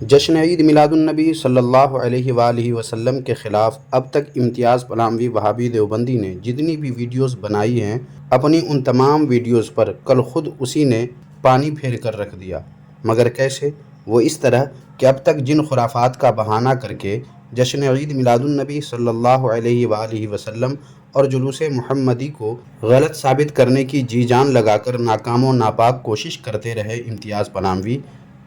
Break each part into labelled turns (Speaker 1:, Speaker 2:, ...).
Speaker 1: جشن عید میلادالنبی صلی اللہ علیہ وآلہ وسلم کے خلاف اب تک امتیاز پلاموی وہابی دیوبندی نے جتنی بھی ویڈیوز بنائی ہیں، اپنی ان تمام ویڈیوز پر کل خود اسی نے پانی پھیر کر رکھ دیا۔ مگر کیسے؟ وہ اس طرح کہ اب تک جن خرافات کا بہانہ کر کے جشن عید میلادالنبی صلی اللہ علیہ وآلہ وسلم اور جلوس محمدی کو غلط ثابت کرنے کی جی جان لگا کر ناکام و ناپاک کوشش کرتے رہے امتیاز پلاموی،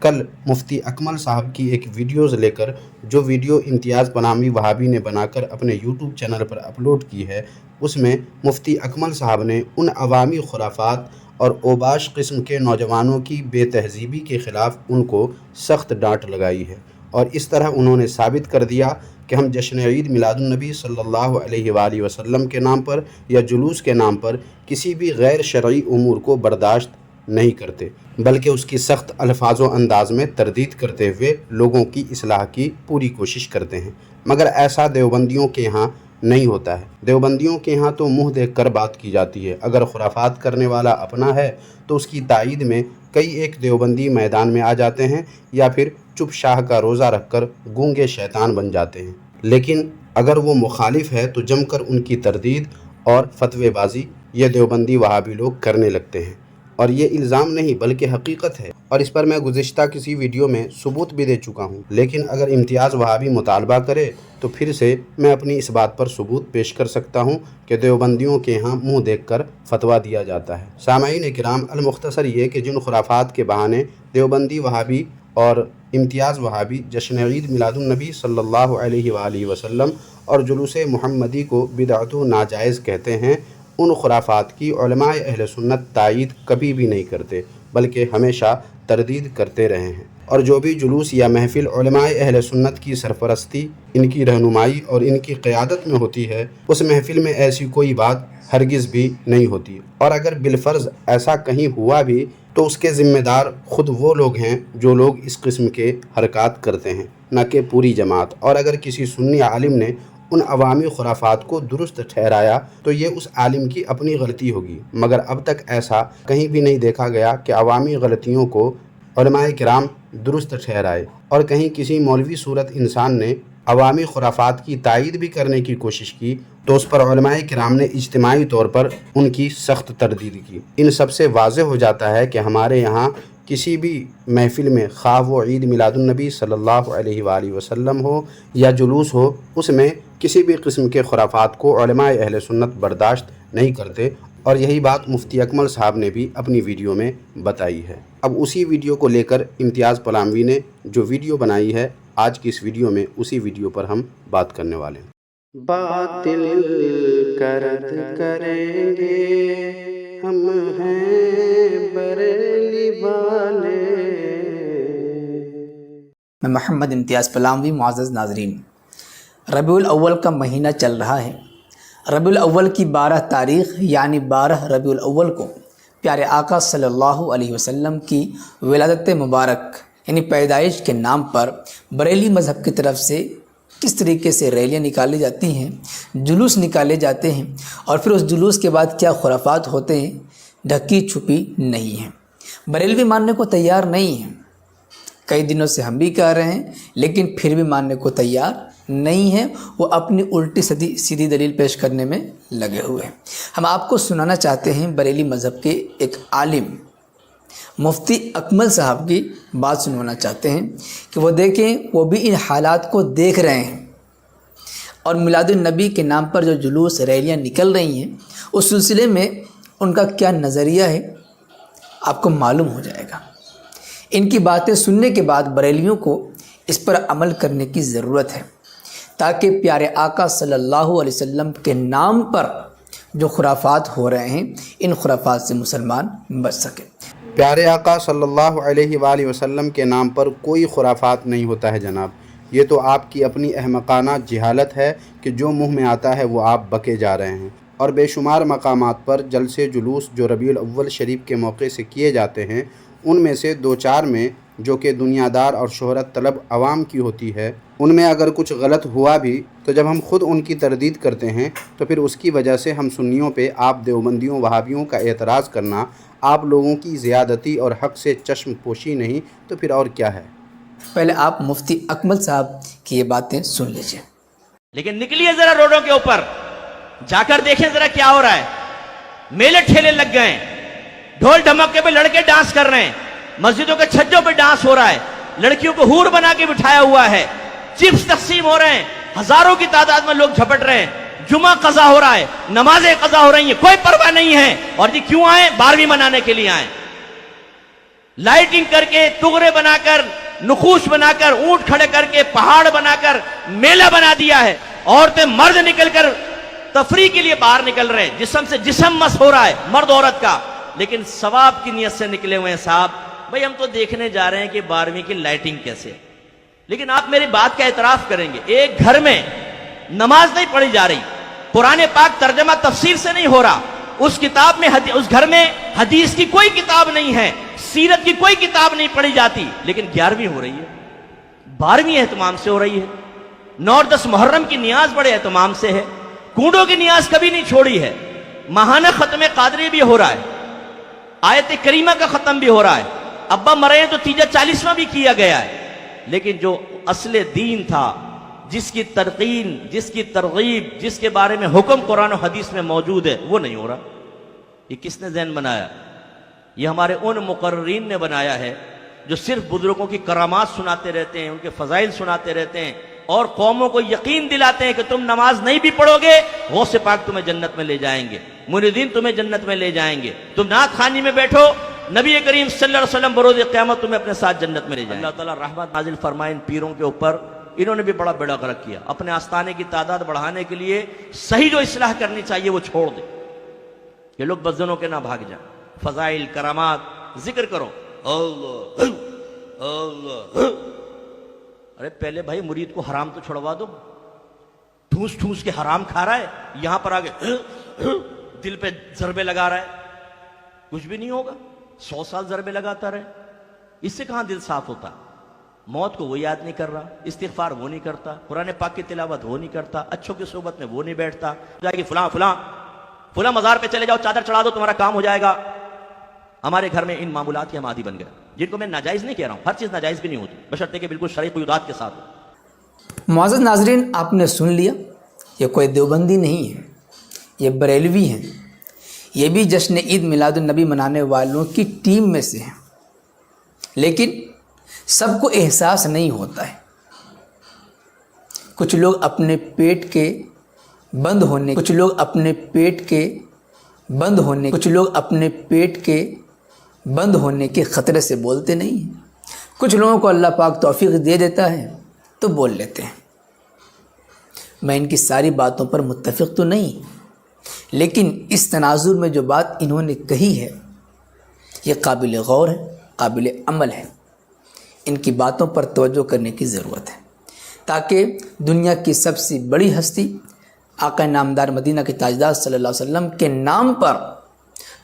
Speaker 1: کل مفتی اکمل صاحب کی ایک ویڈیوز لے کر جو ویڈیو امتیاز پلاموی وہابی نے بنا کر اپنے یوٹیوب چینل پر اپلوڈ کی ہے، اس میں مفتی اکمل صاحب نے ان عوامی خرافات اور اوباش قسم کے نوجوانوں کی بے تہذیبی کے خلاف ان کو سخت ڈانٹ لگائی ہے، اور اس طرح انہوں نے ثابت کر دیا کہ ہم جشن عید میلادالنبی صلی اللہ علیہ وآلہ وسلم کے نام پر یا جلوس کے نام پر کسی بھی غیر شرعی امور کو برداشت نہیں کرتے، بلکہ اس کی سخت الفاظ و انداز میں تردید کرتے ہوئے لوگوں کی اصلاح کی پوری کوشش کرتے ہیں۔ مگر ایسا دیوبندیوں کے ہاں نہیں ہوتا ہے۔ دیوبندیوں کے ہاں تو منہ دیکھ کر بات کی جاتی ہے۔ اگر خرافات کرنے والا اپنا ہے تو اس کی تائید میں کئی ایک دیوبندی میدان میں آ جاتے ہیں، یا پھر چپ شاہ کا روزہ رکھ کر گونگے شیطان بن جاتے ہیں۔ لیکن اگر وہ مخالف ہے تو جم کر ان کی تردید اور فتوی بازی یہ دیوبندی وہابی لوگ کرنے لگتے ہیں، اور یہ الزام نہیں بلکہ حقیقت ہے، اور اس پر میں گزشتہ کسی ویڈیو میں ثبوت بھی دے چکا ہوں۔ لیکن اگر امتیاز وہابی مطالبہ کرے تو پھر سے میں اپنی اس بات پر ثبوت پیش کر سکتا ہوں کہ دیوبندیوں کے ہاں منہ دیکھ کر فتویٰ دیا جاتا ہے۔ سامعین کرام، المختصر یہ کہ جن خرافات کے بہانے دیوبندی وہابی اور امتیاز وہابی جشن عید میلادالنبی صلی اللہ علیہ وآلہ وسلم اور جلوس محمدی کو بدعت و ناجائز کہتے ہیں، ان خرافات کی علماء اہل سنت تائید کبھی بھی نہیں کرتے، بلکہ ہمیشہ تردید کرتے رہے ہیں۔ اور جو بھی جلوس یا محفل علماء اہل سنت کی سرپرستی، ان کی رہنمائی اور ان کی قیادت میں ہوتی ہے، اس محفل میں ایسی کوئی بات ہرگز بھی نہیں ہوتی، اور اگر بالفرض ایسا کہیں ہوا بھی تو اس کے ذمہ دار خود وہ لوگ ہیں جو لوگ اس قسم کے حرکات کرتے ہیں، نہ کہ پوری جماعت۔ اور اگر کسی سنی عالم نے ان عوامی خرافات کو درست ٹھہرایا تو یہ اس عالم کی اپنی غلطی ہوگی، مگر اب تک ایسا کہیں بھی نہیں دیکھا گیا کہ عوامی غلطیوں کو علماء کرام درست ٹھہرائے، اور کہیں کسی مولوی صورت انسان نے عوامی خرافات کی تائید بھی کرنے کی کوشش کی تو اس پر علماء کرام نے اجتماعی طور پر ان کی سخت تردید کی۔ ان سب سے واضح ہو جاتا ہے کہ ہمارے یہاں کسی بھی محفل میں، خواہ وہ عید میلادالنبی صلی اللہ علیہ وآلہ وسلم ہو یا جلوس ہو، اس میں کسی بھی قسم کے خرافات کو علماء اہل سنت برداشت نہیں کرتے، اور یہی بات مفتی اکمل صاحب نے بھی اپنی ویڈیو میں بتائی ہے۔ اب اسی ویڈیو کو لے کر امتیاز پلاموی نے جو ویڈیو بنائی ہے، آج کی اس ویڈیو میں اسی ویڈیو پر ہم بات کرنے والے ہیں۔ باطل کرد کریں گے ہم ہیں بریلی والے۔
Speaker 2: میں محمد امتیاز پلاموی۔ معزز ناظرین، ربیع الاول کا مہینہ چل رہا ہے۔ ربیع الاول کی 12 تاریخ یعنی 12 ربیع الاول کو پیارے آقا صلی اللہ علیہ وسلم کی ولادت مبارک یعنی پیدائش کے نام پر بریلی مذہب کی طرف سے کس طریقے سے ریلیاں نکالی جاتی ہیں، جلوس نکالے جاتے ہیں، اور پھر اس جلوس کے بعد کیا خرافات ہوتے ہیں، ڈھکی چھپی نہیں ہیں۔ بریلوی ماننے کو تیار نہیں ہیں، کئی دنوں سے ہم بھی کہہ رہے ہیں، لیکن پھر بھی ماننے کو تیار نہیں ہیں۔ وہ اپنی الٹی سیدھی دلیل پیش کرنے میں لگے ہوئے ہیں۔ ہم آپ کو سنانا چاہتے ہیں بریلی مذہب کے ایک عالم مفتی اکمل صاحب کی بات سنوانا چاہتے ہیں کہ وہ دیکھیں، وہ بھی ان حالات کو دیکھ رہے ہیں، اور میلاد النبی کے نام پر جو جلوس ریلیاں نکل رہی ہیں اس سلسلے میں ان کا کیا نظریہ ہے آپ کو معلوم ہو جائے گا۔ ان کی باتیں سننے کے بعد بریلیوں کو اس پر عمل کرنے کی ضرورت ہے، تاکہ پیارے آقا صلی اللہ علیہ وسلم کے نام پر جو خرافات ہو رہے ہیں ان خرافات سے مسلمان بچ سکے۔
Speaker 1: پیارے آقا صلی اللہ علیہ وآلہ وسلم کے نام پر کوئی خرافات نہیں ہوتا ہے جناب، یہ تو آپ کی اپنی احمقانہ جہالت ہے کہ جو منہ میں آتا ہے وہ آپ بکے جا رہے ہیں۔ اور بے شمار مقامات پر جلسے جلوس جو ربیع الاول شریف کے موقع سے کیے جاتے ہیں، ان میں سے 2-4 میں جو کہ دنیا دار اور شہرت طلب عوام کی ہوتی ہے، ان میں اگر کچھ غلط ہوا بھی تو جب ہم خود ان کی تردید کرتے ہیں تو پھر اس کی وجہ سے ہم سنیوں پہ آپ دیوبندیوں وہابیوں کا اعتراض کرنا آپ لوگوں کی زیادتی اور حق سے چشم پوشی نہیں تو پھر اور کیا ہے؟
Speaker 2: پہلے آپ مفتی اکمل صاحب کی یہ باتیں سن لیجیے۔
Speaker 3: لیکن نکلیے ذرا روڈوں کے اوپر، جا کر دیکھیں ذرا کیا ہو رہا ہے۔ میلے ٹھیلے لگ گئے ہیں، ڈھول ڈھمکے پہ لڑکے ڈانس کر رہے ہیں، مسجدوں کے چھجوں پہ ڈانس ہو رہا ہے، لڑکیوں کو حور بنا کے بٹھایا ہوا ہے، چپس تقسیم ہو رہے ہیں، ہزاروں کی تعداد میں لوگ جھپٹ رہے ہیں، جمعہ قضا ہو رہا ہے، نمازیں قضا ہو رہی ہیں، کوئی پرواہ نہیں ہے۔ اور جی کیوں آئے؟ 12ویں منانے کے لیے آئے۔ لائٹنگ کر کے، تغرے بنا کر، نقوش بنا کر، اونٹ کھڑے کر کے، پہاڑ بنا کر میلہ بنا دیا ہے۔ عورتیں مرد نکل کر تفریح کے لیے باہر نکل رہے ہیں، جسم سے جسم مس ہو رہا ہے مرد عورت کا، لیکن ثواب کی نیت سے نکلے ہوئے ہیں۔ صاحب بھئی ہم تو دیکھنے جا رہے ہیں کہ 12ویں کی لائٹنگ کیسے، لیکن آپ میری بات کا اعتراف کریں گے، ایک گھر میں نماز نہیں پڑھی جا رہی، قرآن پاک ترجمہ تفسیر سے نہیں ہو رہا، اس کتاب میں اس گھر میں حدیث کی کوئی کتاب نہیں ہے، سیرت کی کوئی کتاب نہیں پڑھی جاتی، لیکن 11ویں ہو رہی ہے، 12ویں اہتمام سے ہو رہی ہے، 9 اور 10 محرم کی نیاز بڑے اہتمام سے ہے، کنڈوں کی نیاز کبھی نہیں چھوڑی ہے، ماہانہ ختم قادری بھی ہو رہا ہے، آیت کریمہ کا ختم بھی ہو رہا ہے، ابا مرے ہیں تو تیجا 40واں بھی کیا گیا ہے، لیکن جو اصل دین تھا، جس کی ترقین، جس کی ترغیب، جس کے بارے میں حکم قرآن و حدیث میں موجود ہے، وہ نہیں ہو رہا۔ یہ کس نے ذہن بنایا؟ یہ ہمارے ان مقررین نے بنایا ہے جو صرف بزرگوں کی کرامات سناتے رہتے ہیں، ان کے فضائل سناتے رہتے ہیں، اور قوموں کو یقین دلاتے ہیں کہ تم نماز نہیں بھی پڑھو گے، غوث پاک تمہیں جنت میں لے جائیں گے، مریدین تمہیں جنت میں لے جائیں گے، تم نعت خوانی میں بیٹھو، نبی کریم صلی اللہ علیہ وسلم بروز قیامت تمہیں اپنے ساتھ جنت میں لے جائیں گے۔ اللہ تعالیٰ رحمت نازل فرمائے ان پیروں کے اوپر، انہوں نے بھی بڑا بیڑا غرق کیا، اپنے آستانے کی تعداد بڑھانے کے لیے صحیح جو اصلاح کرنی چاہیے وہ چھوڑ دیں، یہ لوگ بدزنوں کے نہ بھاگ جائیں، فضائل کرامات ذکر کرو، اللہ اللہ۔ ارے پہلے بھائی مرید کو حرام تو چھڑوا دو، ٹھوس ٹھوس کے حرام کھا رہا ہے، یہاں پر آگے دل پہ ضربے لگا رہا ہے، کچھ بھی نہیں ہوگا، 100 سال ضربے لگاتا رہے، اس سے کہاں دل صاف ہوتا؟ موت کو وہ یاد نہیں کر رہا، استغفار وہ نہیں کرتا، قرآن پاک کی تلاوت وہ نہیں کرتا، اچھوں کی صحبت میں وہ نہیں بیٹھتا، جائے گی فلاں فلاں فلاں مزار پہ چلے جاؤ، چادر چڑھا دو، تمہارا کام ہو جائے گا۔ ہمارے گھر میں ان معمولات کے ہم عادی بن گئے، جن کو میں ناجائز نہیں کہہ رہا ہوں، ہر چیز ناجائز بھی نہیں ہوتی، بشرطے کہ بالکل شرعی قیودات کے ساتھ ہو۔
Speaker 2: معزز ناظرین، آپ نے سن لیا، یہ کوئی دیوبندی نہیں ہے، یہ بریلوی ہیں، یہ بھی جشن عید میلاد النبی منانے والوں کی ٹیم میں سے ہیں، لیکن سب کو احساس نہیں ہوتا ہے۔ کچھ لوگ اپنے پیٹ کے بند ہونے کے خطرے سے بولتے نہیں ہیں، کچھ لوگوں کو اللہ پاک توفیق دے دیتا ہے تو بول لیتے ہیں۔ میں ان کی ساری باتوں پر متفق تو نہیں، لیکن اس تناظر میں جو بات انہوں نے کہی ہے یہ قابل غور ہے، قابل عمل ہے، ان کی باتوں پر توجہ کرنے کی ضرورت ہے، تاکہ دنیا کی سب سے بڑی ہستی آقا نامدار مدینہ کے تاجدار صلی اللہ علیہ وسلم کے نام پر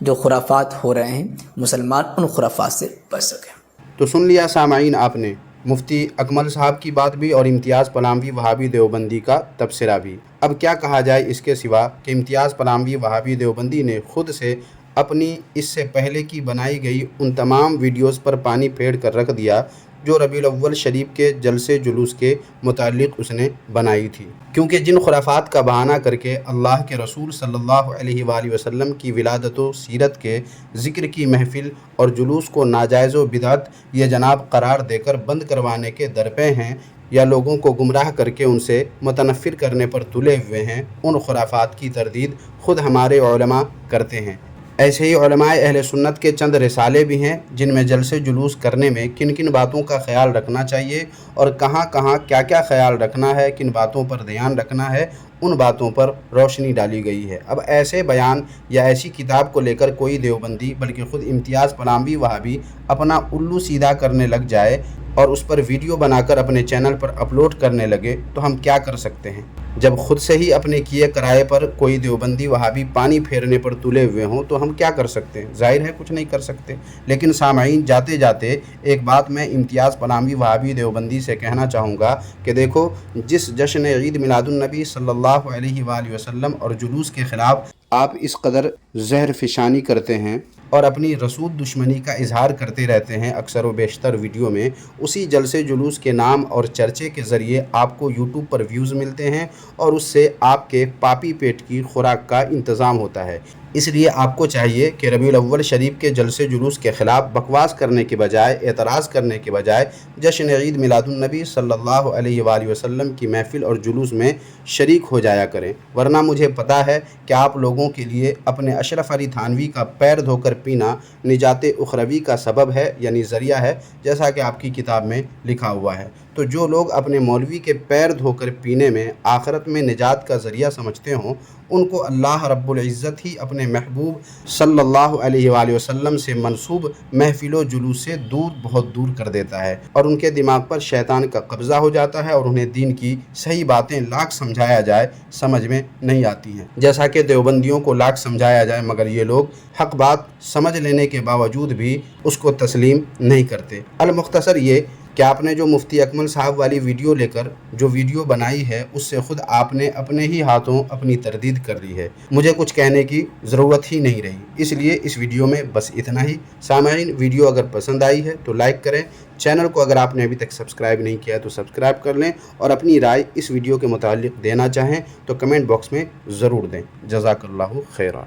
Speaker 2: جو خرافات ہو رہے ہیں، مسلمان ان خرافات سے بچ سکیں۔
Speaker 1: تو سن لیا سامعین آپ نے مفتی اکمل صاحب کی بات بھی اور امتیاز پلاموی وہابی دیوبندی کا تبصرہ بھی۔ اب کیا کہا جائے اس کے سوا کہ امتیاز پلاموی وہابی دیوبندی نے خود سے اپنی اس سے پہلے کی بنائی گئی ان تمام ویڈیوز پر پانی پھیر کر رکھ دیا جو ربیع الاول شریف کے جلسے جلوس کے متعلق اس نے بنائی تھی، کیونکہ جن خرافات کا بہانہ کر کے اللہ کے رسول صلی اللہ علیہ وآلہ وسلم کی ولادت و سیرت کے ذکر کی محفل اور جلوس کو ناجائز و بدعت یہ جناب قرار دے کر بند کروانے کے درپے ہیں، یا لوگوں کو گمراہ کر کے ان سے متنفر کرنے پر تلے ہوئے ہیں، ان خرافات کی تردید خود ہمارے علماء کرتے ہیں۔ ایسے ہی علماء اہل سنت کے چند رسالے بھی ہیں جن میں جلسے جلوس کرنے میں کن کن باتوں کا خیال رکھنا چاہیے اور کہاں کہاں کیا کیا خیال رکھنا ہے، کن باتوں پر دھیان رکھنا ہے، ان باتوں پر روشنی ڈالی گئی ہے۔ اب ایسے بیان یا ایسی کتاب کو لے کر کوئی دیوبندی بلکہ خود امتیاز پلاموی وہابی اپنا الو سیدھا کرنے لگ جائے اور اس پر ویڈیو بنا کر اپنے چینل پر اپلوڈ کرنے لگے تو ہم کیا کر سکتے ہیں؟ جب خود سے ہی اپنے کیے کرائے پر کوئی دیوبندی وہابی پانی پھیرنے پر تلے ہوئے ہوں تو ہم کیا کر سکتے ہیں؟ ظاہر ہے کچھ نہیں کر سکتے۔ لیکن سامعین، جاتے جاتے ایک بات میں امتیاز پلاموی وہابی دیوبندی سے کہنا چاہوں گا کہ دیکھو، جس جشن عید میلاد النبی صلی اللہ علیہ وآلہ وسلم اور جلوس کے خلاف آپ اس قدر زہر فشانی کرتے ہیں، اور اپنی رسول دشمنی کا اظہار کرتے رہتے ہیں اکثر و بیشتر ویڈیو میں، اسی جلسے جلوس کے نام اور چرچے کے ذریعے آپ کو یوٹیوب پر ویوز ملتے ہیں اور اس سے آپ کے پاپی پیٹ کی خوراک کا انتظام ہوتا ہے۔ اس لیے آپ کو چاہیے کہ ربیع الاول شریف کے جلسے جلوس کے خلاف بکواس کرنے کے بجائے، اعتراض کرنے کے بجائے جشن عید میلاد النبی صلی اللہ علیہ وآلہ وسلم کی محفل اور جلوس میں شریک ہو جایا کریں، ورنہ مجھے پتہ ہے کہ آپ لوگوں کے لیے اپنے اشرف علی تھانوی کا پیر دھو کر پینا نجات اخروی کا سبب ہے، یعنی ذریعہ ہے، جیسا کہ آپ کی کتاب میں لکھا ہوا ہے۔ تو جو لوگ اپنے مولوی کے پیر دھو کر پینے میں آخرت میں نجات کا ذریعہ سمجھتے ہوں، ان کو اللہ رب العزت ہی اپنے محبوب صلی اللہ علیہ وآلہ وسلم سے منسوب محفل و جلوس سے دور، بہت دور کر دیتا ہے، اور ان کے دماغ پر شیطان کا قبضہ ہو جاتا ہے اور انہیں دین کی صحیح باتیں لاکھ سمجھایا جائے سمجھ میں نہیں آتی ہیں، جیسا کہ دیوبندیوں کو لاکھ سمجھایا جائے مگر یہ لوگ حق بات سمجھ لینے کے باوجود بھی اس کو تسلیم نہیں کرتے۔ المختصر یہ کہ آپ نے جو مفتی اکمل صاحب والی ویڈیو لے کر جو ویڈیو بنائی ہے، اس سے خود آپ نے اپنے ہی ہاتھوں اپنی تردید کر لی ہے، مجھے کچھ کہنے کی ضرورت ہی نہیں رہی، اس لیے اس ویڈیو میں بس اتنا ہی۔ سامعین، ویڈیو اگر پسند آئی ہے تو لائک کریں، چینل کو اگر آپ نے ابھی تک سبسکرائب نہیں کیا تو سبسکرائب کر لیں، اور اپنی رائے اس ویڈیو کے متعلق دینا چاہیں تو کمنٹ باکس میں ضرور دیں۔ جزاک اللہ خیرہ۔